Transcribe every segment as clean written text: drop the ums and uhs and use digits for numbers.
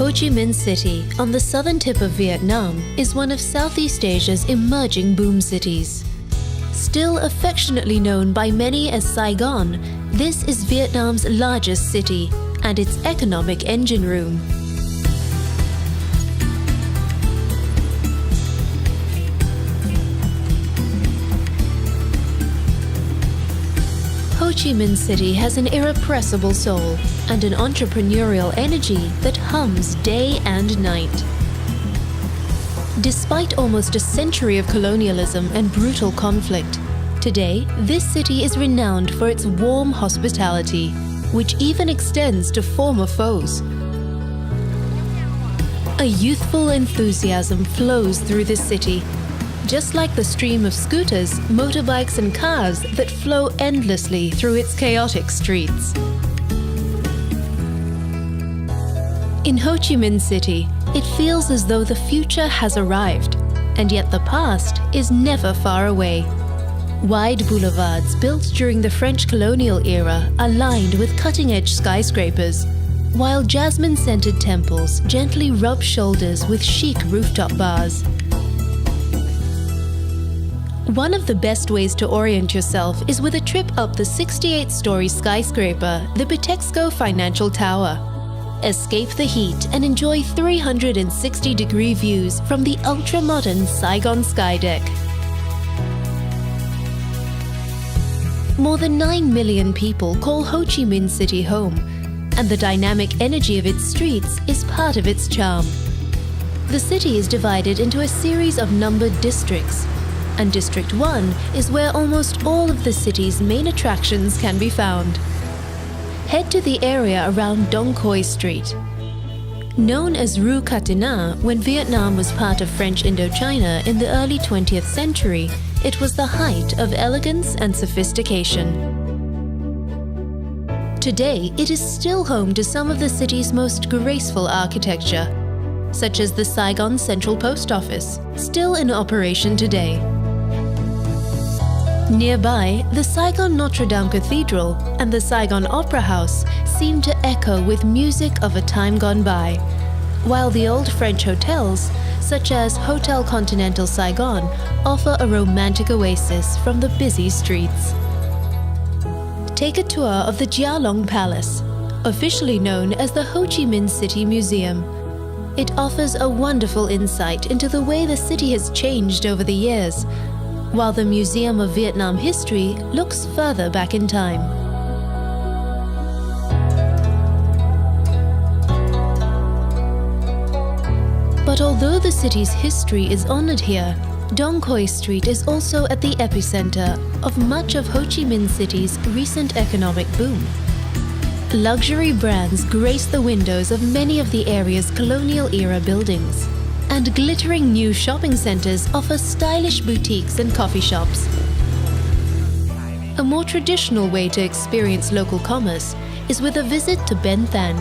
Ho Chi Minh City, on the southern tip of Vietnam, is one of Southeast Asia's emerging boom cities. Still affectionately known by many as Saigon, this is Vietnam's largest city and its economic engine room. Ho Chi Minh City has an irrepressible soul and an entrepreneurial energy that hums day and night. Despite almost a century of colonialism and brutal conflict, today this city is renowned for its warm hospitality, which even extends to former foes. A youthful enthusiasm flows through the city, just like the stream of scooters, motorbikes and cars that flow endlessly through its chaotic streets. In Ho Chi Minh City, it feels as though the future has arrived, and yet the past is never far away. Wide boulevards built during the French colonial era are lined with cutting-edge skyscrapers, while jasmine-scented temples gently rub shoulders with chic rooftop bars. One of the best ways to orient yourself is with a trip up the 68-story skyscraper, the Bitexco Financial Tower. Escape the heat and enjoy 360-degree views from the ultra-modern Saigon skydeck. More than 9 million people call Ho Chi Minh City home, and the dynamic energy of its streets is part of its charm. The city is divided into a series of numbered districts, and District 1 is where almost all of the city's main attractions can be found. Head to the area around Dong Quai Street. Known as Rue Catina when Vietnam was part of French Indochina in the early 20th century, it was the height of elegance and sophistication. Today, it is still home to some of the city's most graceful architecture, such as the Saigon Central Post Office, still in operation today. Nearby, the Saigon Notre Dame Cathedral and the Saigon Opera House seem to echo with music of a time gone by, while the old French hotels, such as Hotel Continental Saigon, offer a romantic oasis from the busy streets. Take a tour of the Gia Long Palace, officially known as the Ho Chi Minh City Museum. It offers a wonderful insight into the way the city has changed over the years, while the Museum of Vietnam History looks further back in time. But although the city's history is honored here, Dong Quai Street is also at the epicenter of much of Ho Chi Minh City's recent economic boom. Luxury brands grace the windows of many of the area's colonial-era buildings, and glittering new shopping centers offer stylish boutiques and coffee shops. A more traditional way to experience local commerce is with a visit to Ben Thanh,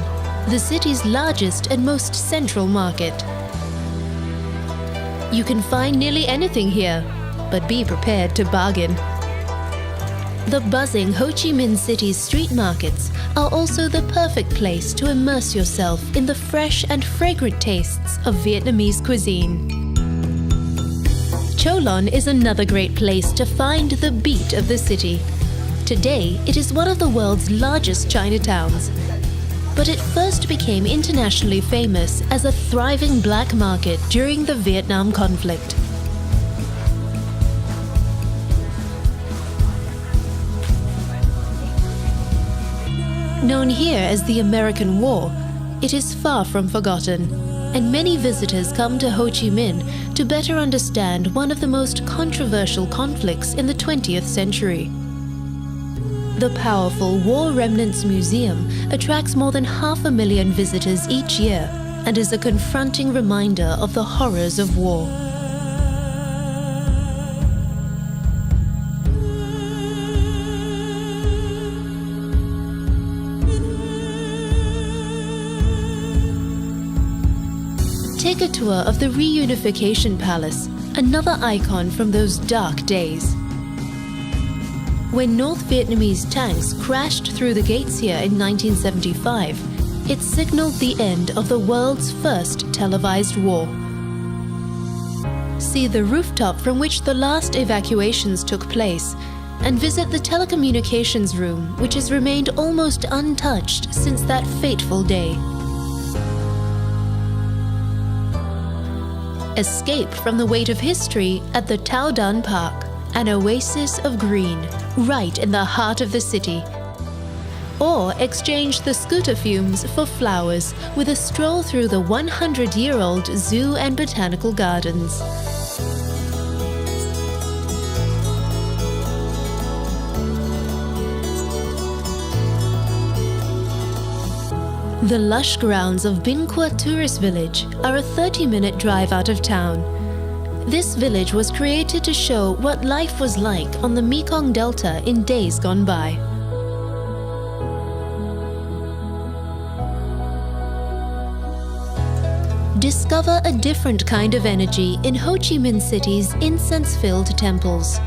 the city's largest and most central market. You can find nearly anything here, but be prepared to bargain. The buzzing Ho Chi Minh City's street markets are also the perfect place to immerse yourself in the fresh and fragrant tastes of Vietnamese cuisine. Cho Lon is another great place to find the beat of the city. Today, it is one of the world's largest Chinatowns, but it first became internationally famous as a thriving black market during the Vietnam conflict. Known here as the American War, it is far from forgotten, and many visitors come to Ho Chi Minh to better understand one of the most controversial conflicts in the 20th century. The powerful War Remnants Museum attracts more than 500,000 visitors each year and is a confronting reminder of the horrors of war. Take a tour of the Reunification Palace, another icon from those dark days. When North Vietnamese tanks crashed through the gates here in 1975, It signaled the end of the world's first televised war. See the rooftop from which the last evacuations took place, and visit the telecommunications room, which has remained almost untouched since that fateful day. Escape from the weight of history at the Tao Dan Park, an oasis of green, right in the heart of the city. Or exchange the scooter fumes for flowers with a stroll through the 100-year-old zoo and botanical gardens. The lush grounds of Bin Qua Tourist Village are a 30-minute drive out of town. This village was created to show what life was like on the Mekong Delta in days gone by. Discover a different kind of energy in Ho Chi Minh City's incense-filled temples.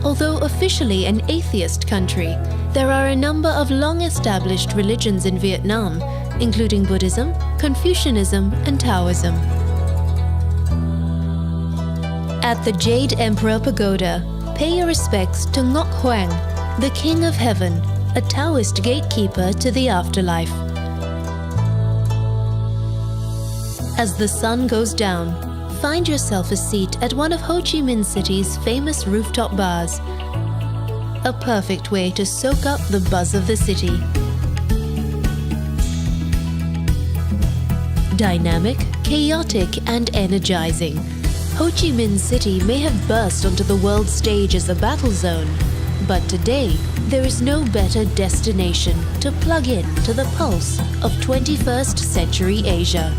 Although officially an atheist country, there are a number of long-established religions in Vietnam, including Buddhism, Confucianism, and Taoism. At the Jade Emperor Pagoda, pay your respects to Ngoc Hoang, the King of Heaven, a Taoist gatekeeper to the afterlife. As the sun goes down, find yourself a seat at one of Ho Chi Minh City's famous rooftop bars. A perfect way to soak up the buzz of the city. Dynamic, chaotic, and energizing, Ho Chi Minh City may have burst onto the world stage as a battle zone, but today there is no better destination to plug in to the pulse of 21st century Asia.